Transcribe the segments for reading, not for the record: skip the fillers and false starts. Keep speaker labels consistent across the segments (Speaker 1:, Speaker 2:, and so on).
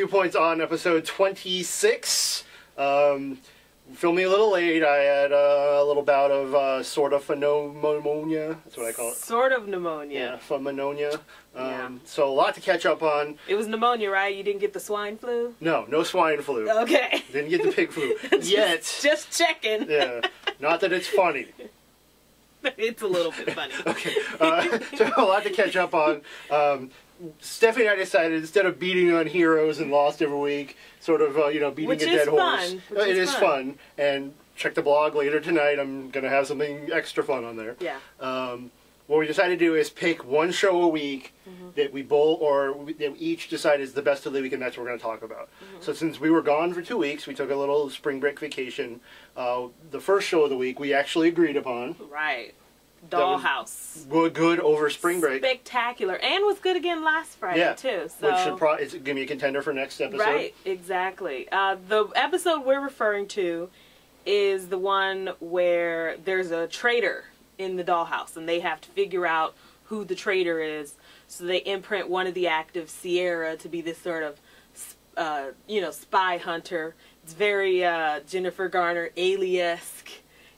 Speaker 1: Viewpoints On, episode 26. Filming a little late. I had a little bout of sort of pneumonia. That's what I call it.
Speaker 2: Sort of pneumonia.
Speaker 1: Yeah, pneumonia.
Speaker 2: Yeah.
Speaker 1: So a lot to catch up on.
Speaker 2: It was pneumonia, right? You didn't get the swine flu?
Speaker 1: No swine flu.
Speaker 2: Okay.
Speaker 1: Didn't get the pig flu. Yet.
Speaker 2: Just checking.
Speaker 1: Yeah. Not that it's funny.
Speaker 2: It's a little bit funny.
Speaker 1: Okay. So a lot to catch up on. Stephanie and I decided, instead of beating on heroes and Lost every week, sort of, beating a dead horse. It is fun. And check the blog later tonight. I'm going to have something extra fun on there.
Speaker 2: Yeah.
Speaker 1: What we decided to do is pick one show a week that we both, that we each decide is the best of the week, and that's what we're going to talk about. So since we were gone for 2 weeks, we took a little spring break vacation. The first show of the week we actually agreed upon.
Speaker 2: Right. Dollhouse.
Speaker 1: Good over spring break.
Speaker 2: Spectacular. And was good again last Friday, too. So.
Speaker 1: Which should probably, it's going to be a contender for next episode.
Speaker 2: Right, exactly. The episode we're referring to is the one where there's a traitor in the dollhouse, and they have to figure out who the traitor is. So they imprint one of the active, Sierra, to be this sort of, spy hunter. It's very Jennifer Garner, Alien-esque.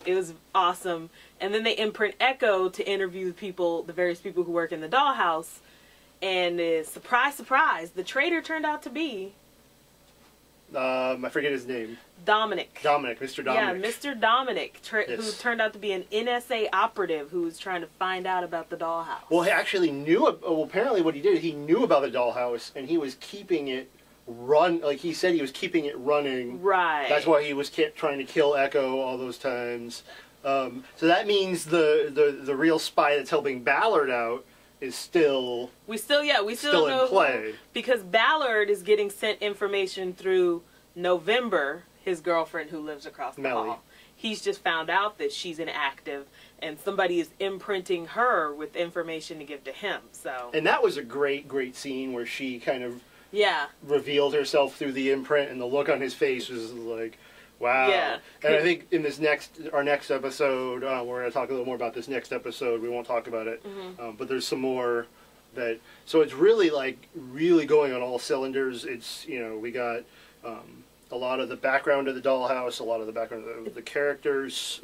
Speaker 2: It was awesome. And then they imprint Echo to interview the various people who work in the dollhouse. And surprise, surprise, the traitor turned out to be...
Speaker 1: I forget his name.
Speaker 2: Dominic.
Speaker 1: Mr. Dominic.
Speaker 2: Yeah, Mr. Dominic, who turned out to be an NSA operative who was trying to find out about the dollhouse.
Speaker 1: Well, he actually knew, apparently what he did, he knew about the dollhouse, and he was keeping it he said he was keeping it running.
Speaker 2: Right.
Speaker 1: That's why he was trying to kill Echo all those times. So that means the real spy that's helping Ballard out is still... We still don't know in play.
Speaker 2: Because Ballard is getting sent information through November, his girlfriend who lives across the hall. He's just found out that she's inactive, and somebody is imprinting her with information to give to him. So. And that was a great scene where she kind of revealed herself through the imprint, and the look on his face was like, wow. Yeah. And I think in our next episode, we're going to talk a little more about this next episode. We won't talk about it, but there's some more so it's really really going on all cylinders. It's, we got a lot of the background of the dollhouse, a lot of the background of the characters.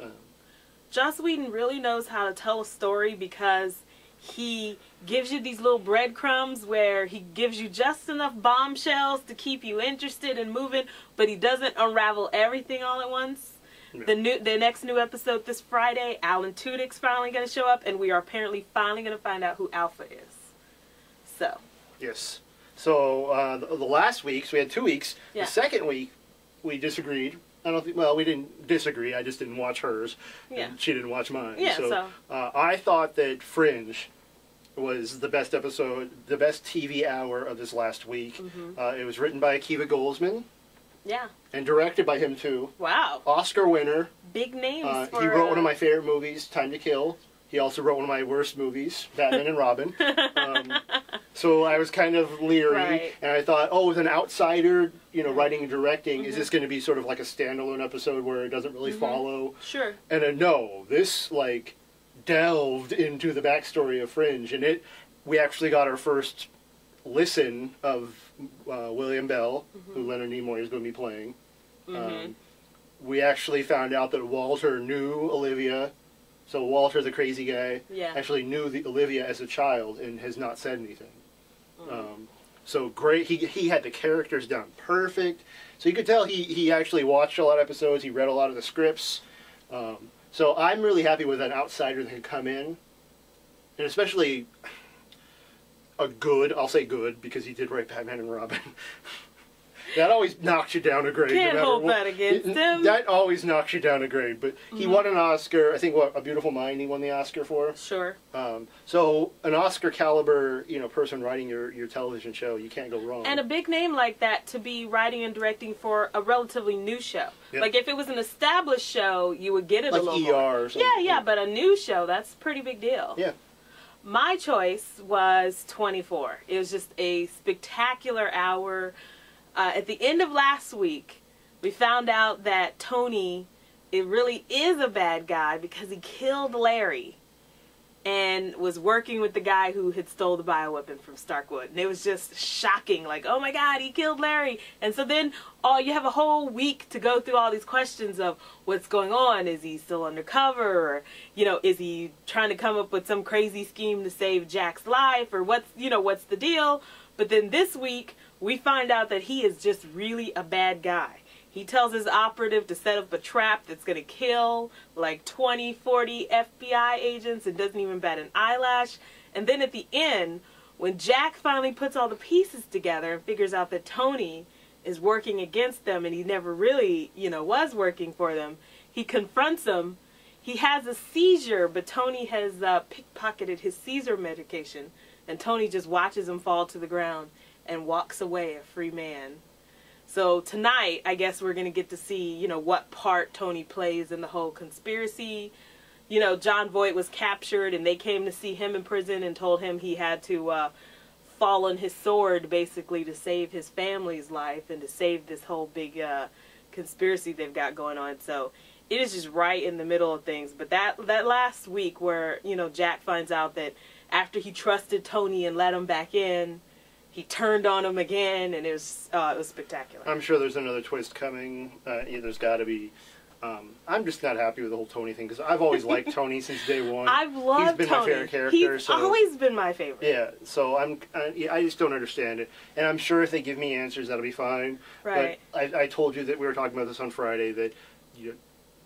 Speaker 2: Joss Whedon really knows how to tell a story, because he gives you these little breadcrumbs where he gives you just enough bombshells to keep you interested and moving, but he doesn't unravel everything all at once. Yeah. The next new episode this Friday, Alan Tudyk's finally going to show up, and we are apparently finally going to find out who Alpha is. So. Yes.
Speaker 1: So the last week, so we had 2 weeks. Yeah. The second week, we disagreed. We didn't disagree. I just didn't watch hers. Yeah. And she didn't watch mine. Yeah, so I thought that Fringe was the best episode, the best TV hour of this last week. It was written by Akiva Goldsman. Yeah. And directed by him, too. Wow. Oscar winner.
Speaker 2: Big names.
Speaker 1: He wrote one of my favorite movies, Time to Kill. He also wrote one of my worst movies, Batman and Robin. So I was kind of leery, and I thought, with an outsider, writing and directing, is this going to be sort of like a standalone episode where it doesn't really follow? Sure. And no, this delved into the backstory of Fringe, and we actually got our first listen of William Bell, who Leonard Nimoy is going to be playing. We actually found out that Walter knew Olivia. So Walter, the crazy guy, actually knew Olivia as a child and has not said anything. So great. He had the characters down perfect. So you could tell he actually watched a lot of episodes. He read a lot of the scripts. So I'm really happy with an outsider that can come in. And especially I'll say good, because he did write Batman and Robin. That always knocks you down a grade.
Speaker 2: Can't hold that against him.
Speaker 1: That always knocks you down a grade. But he won an Oscar. I think, A Beautiful Mind he won the Oscar for. Sure. So an Oscar caliber, person writing your television show, you can't go wrong.
Speaker 2: And a big name like that to be writing and directing for a relatively new show. Yep. Like if it was an established show, you would get it a little more.
Speaker 1: ER or something.
Speaker 2: Yeah, but a new show, that's a pretty big deal. Yeah. My choice was 24. It was just a spectacular hour. At the end of last week, we found out that Tony, it really is a bad guy because he killed Larry. and was working with the guy who had stole the bioweapon from Starkwood. And it was just shocking, like, oh my God, he killed Larry. And so then you have a whole week to go through all these questions of what's going on. Is he still undercover? Or, you know, is he trying to come up with some crazy scheme to save Jack's life? Or what's the deal? But then this week, we find out that he is just really a bad guy. He tells his operative to set up a trap that's going to kill like 20, 40 FBI agents and doesn't even bat an eyelash. And then at the end, when Jack finally puts all the pieces together and figures out that Tony is working against them and he never really, you know, was working for them, he confronts him. He has a seizure, but Tony has pickpocketed his seizure medication. And Tony just watches him fall to the ground and walks away a free man. So tonight, I guess we're going to get to see, you know, what part Tony plays in the whole conspiracy. You know, John Voight was captured and they came to see him in prison and told him he had to fall on his sword, basically, to save his family's life and to save this whole big conspiracy they've got going on. So it is just right in the middle of things. But that last week where, you know, Jack finds out that after he trusted Tony and let him back in, he turned on him again, and it was spectacular. I'm
Speaker 1: sure there's another twist coming. There's got to be. I'm just not happy with the whole Tony thing, because I've always liked Tony since day one.
Speaker 2: I've loved Tony.
Speaker 1: He's been my favorite character.
Speaker 2: He's always been my favorite.
Speaker 1: Yeah, so I just don't understand it. And I'm sure if they give me answers, that'll be fine.
Speaker 2: Right.
Speaker 1: But I told you that we were talking about this on Friday, that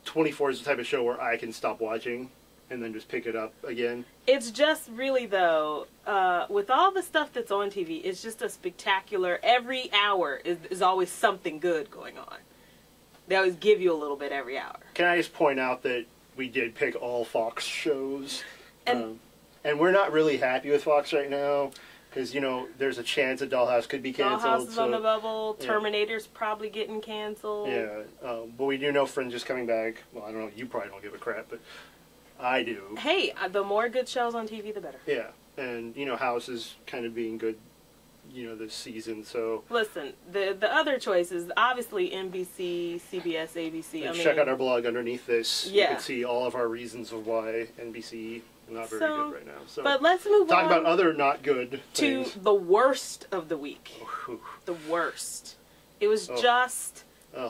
Speaker 1: 24 is the type of show where I can stop watching and then just pick it up again.
Speaker 2: It's just really, though, with all the stuff that's on TV, it's just a spectacular, every hour is always something good going on. They always give you a little bit every hour.
Speaker 1: Can I just point out that we did pick all Fox shows? And we're not really happy with Fox right now, because, you know, there's a chance that Dollhouse could be canceled.
Speaker 2: Dollhouse is on the bubble. Yeah. Terminator's probably getting canceled.
Speaker 1: Yeah, but we do know Fringe is coming back. Well, I don't know, you probably don't give a crap, but I do.
Speaker 2: Hey, the more good shows on TV, the better.
Speaker 1: Yeah, and, you know, House is kind of being good, you know, this season, so...
Speaker 2: Listen, the other choices, obviously NBC, CBS, ABC,
Speaker 1: check out our blog underneath this.
Speaker 2: Yeah.
Speaker 1: You can see all of our reasons of why NBC is not very good right now. So,
Speaker 2: but let's move
Speaker 1: on.
Speaker 2: Talk
Speaker 1: about other not good things.
Speaker 2: To the worst of the week. The worst. It was just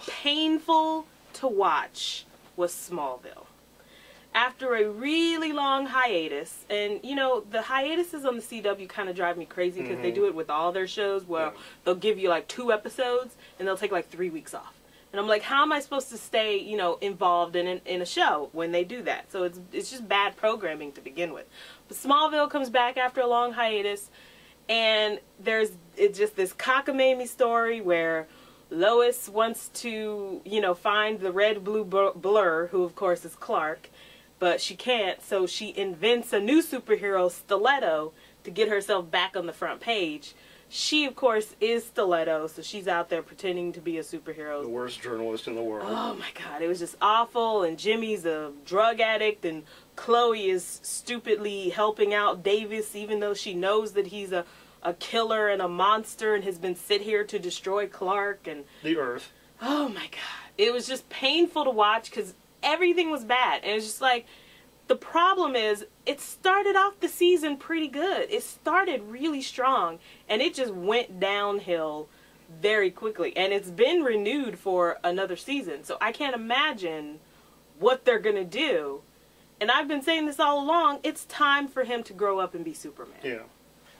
Speaker 2: painful to watch was Smallville. After a really long hiatus, and, you know, the hiatuses on the CW kind of drive me crazy because they do it with all their shows where they'll give you, like, 2 episodes, and they'll take, like, 3 weeks off. And I'm like, how am I supposed to stay, you know, involved in a show when they do that? So it's just bad programming to begin with. But Smallville comes back after a long hiatus, and it's just this cockamamie story where Lois wants to, you know, find the red-blue blur, who, of course, is Clark. But she can't, so she invents a new superhero, Stiletto, to get herself back on the front page. She, of course, is Stiletto, so she's out there pretending to be a superhero.
Speaker 1: The worst journalist in the world.
Speaker 2: Oh, my God. It was just awful, and Jimmy's a drug addict, and Chloe is stupidly helping out Davis, even though she knows that he's a killer and a monster and has been sent here to destroy Clark. And
Speaker 1: the Earth.
Speaker 2: Oh, my God. It was just painful to watch, because everything was bad. And it's just like, the problem is, it started off the season pretty good. It started really strong, and it just went downhill very quickly. And it's been renewed for another season. So I can't imagine what they're going to do. And I've been saying this all along, it's time for him to grow up and be Superman.
Speaker 1: Yeah.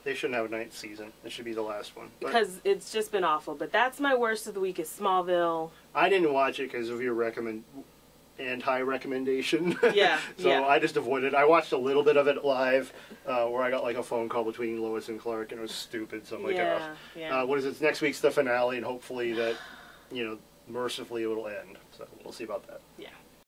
Speaker 1: They shouldn't have a 9th season. It should be the last one.
Speaker 2: Because it's just been awful. But that's my worst of the week is Smallville.
Speaker 1: I didn't watch it because of your anti-recommendation.
Speaker 2: Yeah.
Speaker 1: So yeah. I just avoided it. I watched a little bit of it live, where I got like a phone call between Lois and Clark, and it was stupid. So I'm like, what is it? It's next week's the finale, and hopefully that, you know, mercifully it will end. So we'll see about that.
Speaker 2: Yeah.